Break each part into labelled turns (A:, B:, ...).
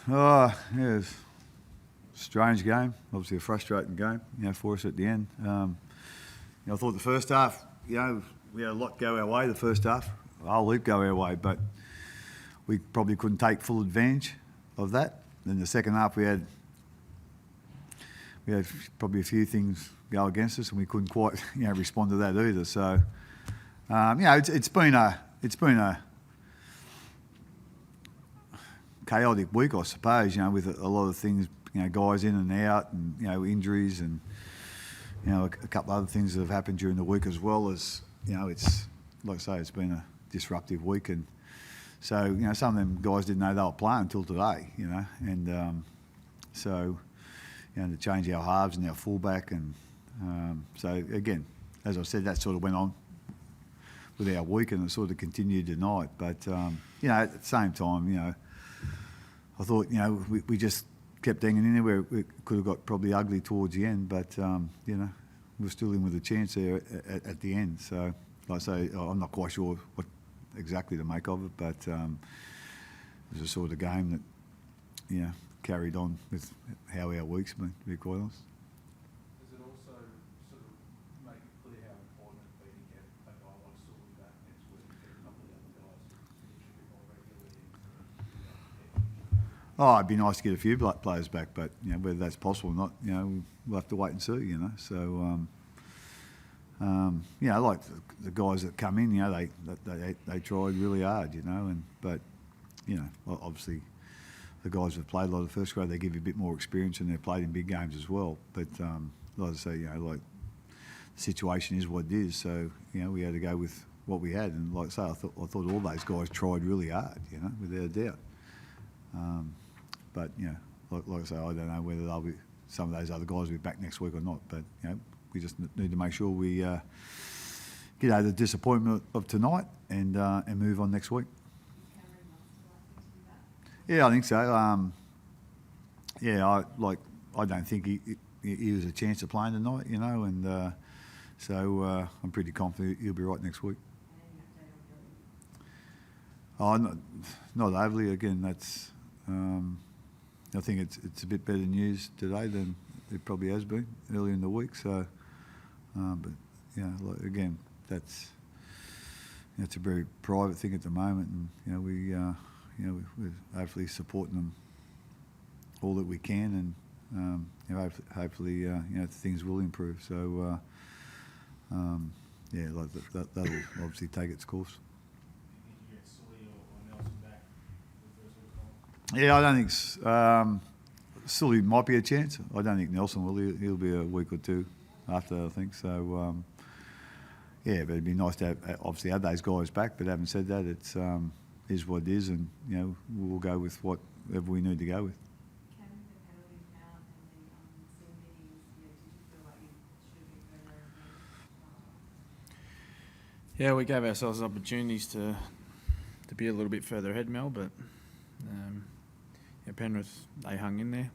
A: Yeah, it was a strange game. Obviously a frustrating game, for us at the end. I thought the first half, we had a lot go our way the first half. The whole league go our way, but we probably couldn't take full advantage of that. Then the second half we had probably a few things go against us, and we couldn't quite respond to that either. So it's been a chaotic week, I suppose. With a lot of things, guys in and out, and injuries, and a couple of other things that have happened during the week as well. As it's like I say, it's been a disruptive week, and so some of them guys didn't know they were playing until today. And so to change our halves and our fullback, and so again, as I said, that sort of went on with our week, and it sort of continued tonight. But at the same time, I thought we just kept hanging in there where it could have got probably ugly towards the end, but we're still in with a chance there at the end. So like I say, I'm not quite sure what exactly to make of it, but it was a sort of game that carried on with how our week's been, to be quite honest.
B: Does it also sort of make it clear how important it's been to get a guy like Sully back next week, get a couple of the other guys finish a bit more regularly?
A: It'd be nice to get a few players back, but whether that's possible or not, we'll have to wait and see. So like the guys that come in, they tried really hard, but obviously the guys who've played a lot of first grade, they give you a bit more experience, and they've played in big games as well. But like I say, like the situation is what it is. So we had to go with what we had, and like I say, I thought all those guys tried really hard, without a doubt. But like I say, I don't know whether some of those other guys will be back next week or not. But we just need to make sure we get over the disappointment of tonight and move on next week. Yeah, I think so. I don't think he was a chance of playing tonight, and so I'm pretty confident he'll be right next week. Not overly. Again, that's. I think it's a bit better news today than it probably has been earlier in the week. So, but again, that's it's a very private thing at the moment, and we're hopefully supporting them all that we can, and hopefully things will improve. So that'll obviously take its course. Yeah, I don't think Sully might be a chance. I don't think Nelson will. He'll be a week or two after, I think. So, but it'd be nice to obviously have those guys back. But having said that, it's is what it is, and we'll go with whatever we need to go with.
C: Yeah, we gave ourselves opportunities to be a little bit further ahead, Mel, but Penrith, they hung in there.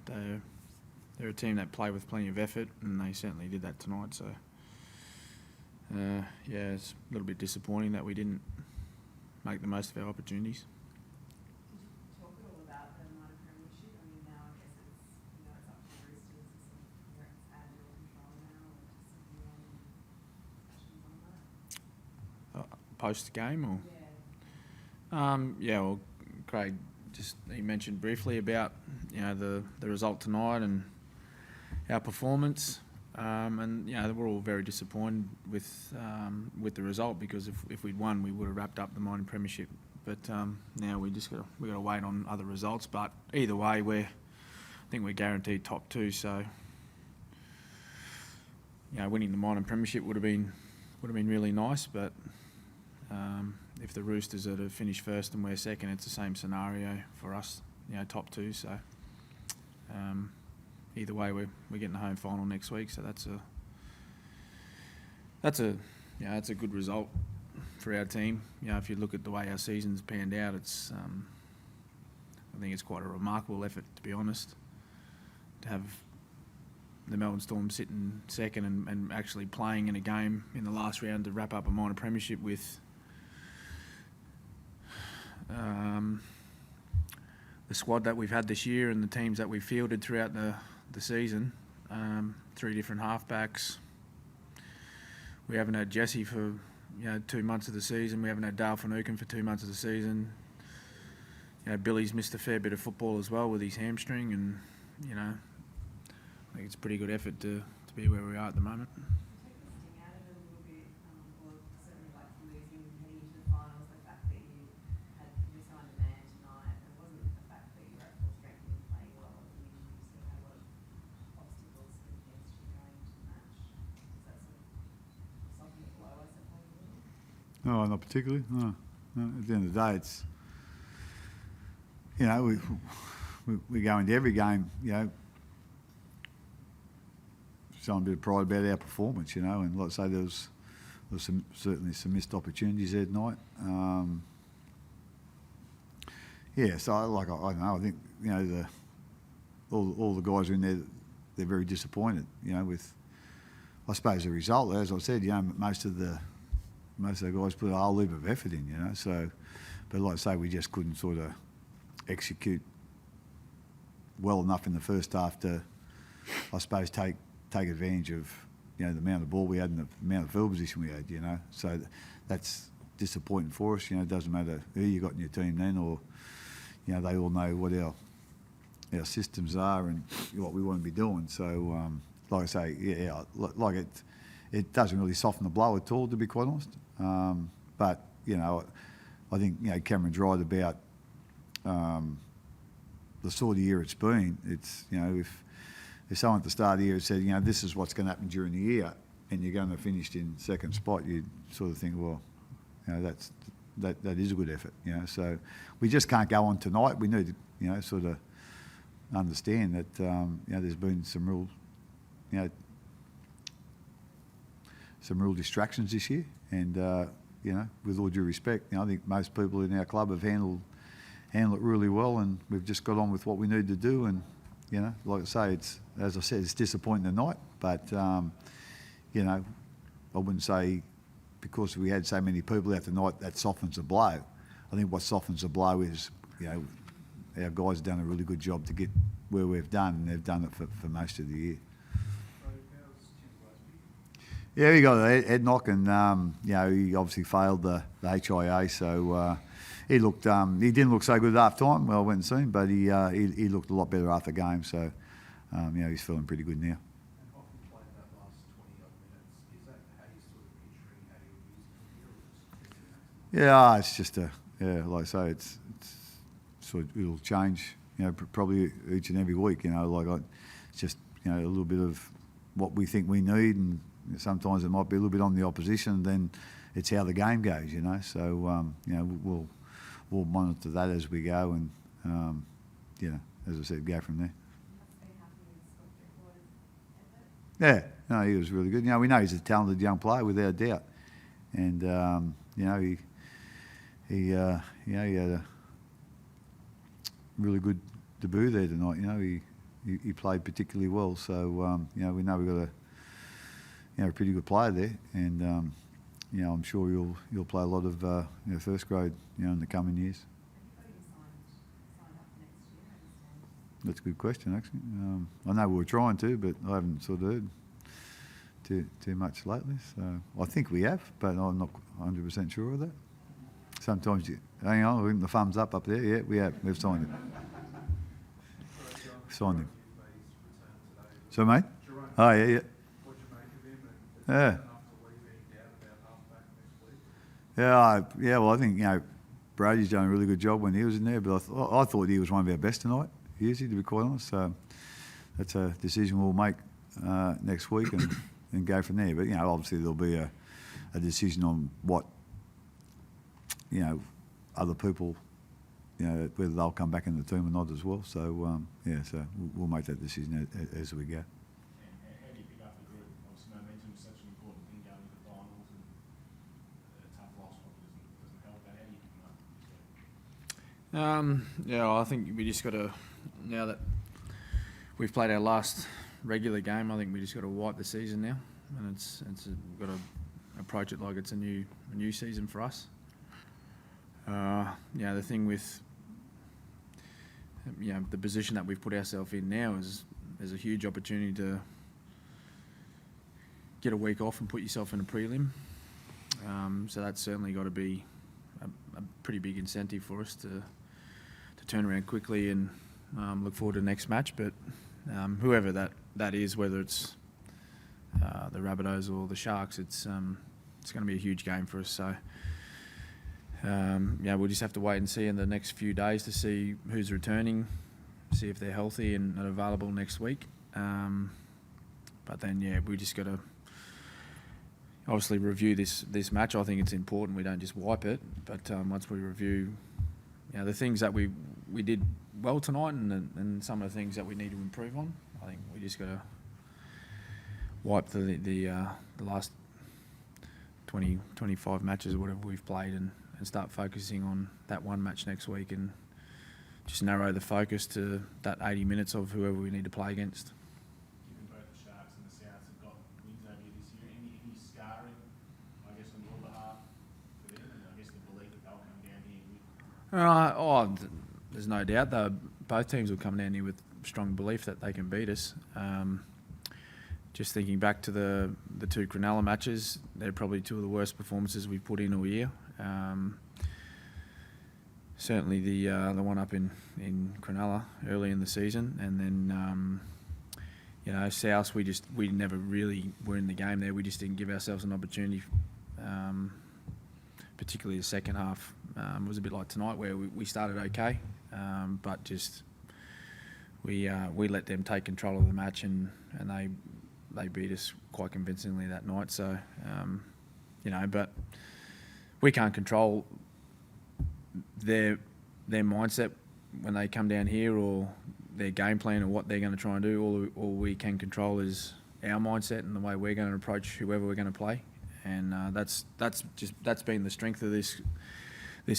C: They're a team that play with plenty of effort, and they certainly did that tonight. So, it's a little bit disappointing that we didn't make the most of our opportunities.
D: Did you talk at all about the minor premiership? I mean, now I guess it's up to the Roosters. It's out of your control now, or just discussions on that?
C: Post game, or
D: Yeah.
C: well, Craig he mentioned briefly about the result tonight and our performance, and we're all very disappointed with the result, because if we'd won, we would have wrapped up the minor premiership. But now we got to wait on other results. But either way, I think we're guaranteed top two. So winning the minor premiership would have been really nice, but. If the Roosters are to finish first and we're second, it's the same scenario for us, top two. So either way, we're getting the home final next week. So that's a good result for our team. If you look at the way our season's panned out, it's I think it's quite a remarkable effort, to be honest, to have the Melbourne Storm sitting second and actually playing in a game in the last round to wrap up a minor premiership squad that we've had this year and the teams that we've fielded throughout the season. 3 different halfbacks. We haven't had Jesse for 2 months of the season. We haven't had Dale Finucane for 2 months of the season. Billy's missed a fair bit of football as well with his hamstring, and I think it's a pretty good effort to be where we are at the moment.
D: Take the sting out of it a little bit, or certainly like losing heading into the finals, the fact that you were so undermanned tonight. It wasn't the fact that you were at full strength and playing well. I mean, you still had a lot of obstacles against you going into the match. Does that sort of soften the blow, I suppose, a little?
A: No, not particularly. No. At the end of the day, it's we go into every game, showing a bit of pride about our performance, and like I say, there was certainly some missed opportunities there tonight. So I don't know. I think all the guys in there, they're very disappointed. With I suppose the result, as I said, most of the guys put a whole heap of effort in, So, but like I say, we just couldn't sort of execute well enough in the first half to, I suppose, take advantage of the amount of ball we had and the amount of field position we had. So that's disappointing for us. It doesn't matter who you got in your team then, or they all know what our systems are and what we want to be doing. So like I say, like it doesn't really soften the blow at all, to be quite honest. But I think Cameron's right about the sort of year it's been. It's if someone at the start of the year said, this is what's going to happen during the year, and you're going to finish in second spot, you'd sort of think, well, that is a good effort. So we just can't go on tonight. We need to sort of understand that there's been some real distractions this year, and with all due respect, I think most people in our club have handled it really well, and we've just got on with what we need to do. And like I say, it's disappointing tonight, but I wouldn't say because we had so many people out tonight that softens the blow. I think what softens the blow is our guys have done a really good job to get where we've done, and they've done it for most of the year. Yeah, he got a head knock, and he obviously failed the HIA. So he didn't look so good at half time. Well, I went and seen him, but he looked a lot better after the game. So he's feeling pretty good now.
B: And often played that last 20-odd minutes. Is that how you sort of picturing how you'll use it here, or
A: Yeah, it's just like I say, it's sort of, it'll change. Probably each and every week. It's just a little bit of what we think we need, and sometimes it might be a little bit on the opposition. Then it's how the game goes. So we'll monitor that as we go, and as I said, go from there. Yeah, no, he was really good. We know he's a talented young player without doubt, and he had a really good debut there tonight. He played particularly well, so we know we've got a pretty good player there, and I'm sure you'll play a lot of first grade in the coming years. That's a good question, actually. I know we were trying to, but I haven't sort of heard too much lately. So I think we have, but I'm not 100% sure of that. Sometimes hang on, we're getting the thumbs up there. Yeah, we have. We've signed him. Signed him. So, mate? Oh, yeah, yeah.
B: What'd you make of him, and
A: Yeah.
B: enough to leave any doubt about halfback next week?
A: Well, I think Brady's done a really good job when he was in there, but I thought he was one of our best tonight, usually, to be quite honest. So that's a decision we'll make next week and go from there. But obviously there'll be a decision on what other people, whether they'll come back in the team or not as well. So so we'll make that decision as we go.
E: How do you pick up the group? Obviously, momentum is such an important thing going into the finals, and a tough loss probably doesn't help that. How do you pick them up?
C: I think we just got to, now that we've played our last regular game, I think we just got to wipe the season now, and we've got to approach it like it's a new season for us. The thing with the position that we've put ourselves in now is a huge opportunity to get a week off and put yourself in a prelim. So that's certainly got to be a pretty big incentive for us to turn around quickly and look forward to the next match. But whoever that is, whether it's the Rabbitohs or the Sharks, it's going to be a huge game for us. So we'll just have to wait and see in the next few days to see who's returning, see if they're healthy and available next week. But then, we just got to obviously review this match. I think it's important we don't just wipe it, but once we review, the things that we did well tonight and some of the things that we need to improve on, I think we just got to wipe the last 20, 25 matches or whatever we've played and start focusing on that one match next week and just narrow the focus to that 80 minutes of whoever we need to play against.
E: Given both the Sharks and the Souths have got wins over you this year, any scarring, I guess, on your behalf for them, and I guess the belief that they'll come down here with?
C: There's no doubt. Both teams will come down here with strong belief that they can beat us. Just thinking back to the two Cronulla matches, they're probably two of the worst performances we've put in all year. Certainly the one up in Cronulla early in the season, and then South we never really were in the game there. We just didn't give ourselves an opportunity, particularly the second half. It was a bit like tonight where we started okay, but just we let them take control of the match and they beat us quite convincingly that night. So but we can't control their mindset when they come down here or their game plan or what they're going to try and do. All we can control is our mindset and the way we're going to approach whoever we're going to play, and that's been the strength of this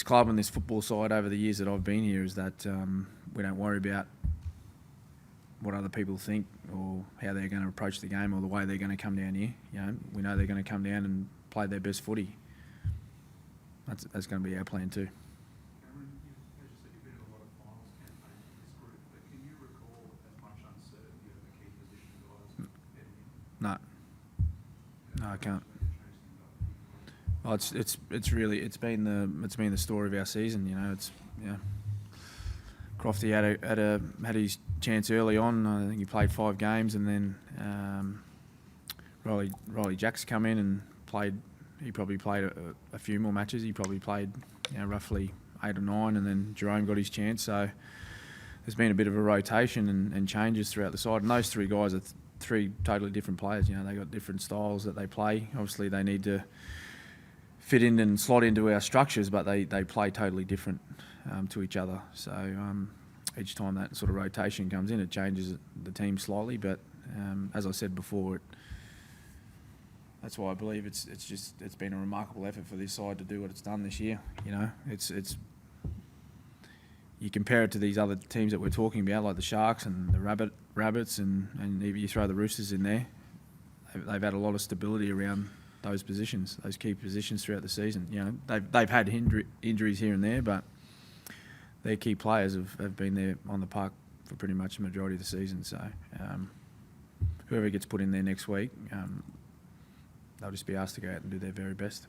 C: club and this football side over the years that I've been here, is that we don't worry about what other people think or how they're going to approach the game or the way they're going to come down here. We know they're going to come down and play their best footy. That's going to be our plan too.
B: Cameron, as you said, you've been in a lot of finals campaigns with this group, but can you recall as much uncertainty over the key position guys heading in?
C: No, I can't. Oh, it's been the story of our season. Crofty had his chance early on. I think he played 5 games, and then Riley Jacks come in and played. He probably played a few more matches. He probably played roughly 8 or 9, and then Jerome got his chance. So there's been a bit of a rotation and changes throughout the side. And those 3 guys are 3 totally different players. They got different styles that they play. Obviously, they need to fit in and slot into our structures, but they play totally different to each other. So each time that sort of rotation comes in, it changes the team slightly. But as I said before, that's why I believe it's been a remarkable effort for this side to do what it's done this year. It's you compare it to these other teams that we're talking about, like the Sharks and the Rabbits, and even you throw the Roosters in there. They've had a lot of stability around those positions, those key positions throughout the season. They've had injuries here and there, but their key players have been there on the park for pretty much the majority of the season. So whoever gets put in there next week, they'll just be asked to go out and do their very best.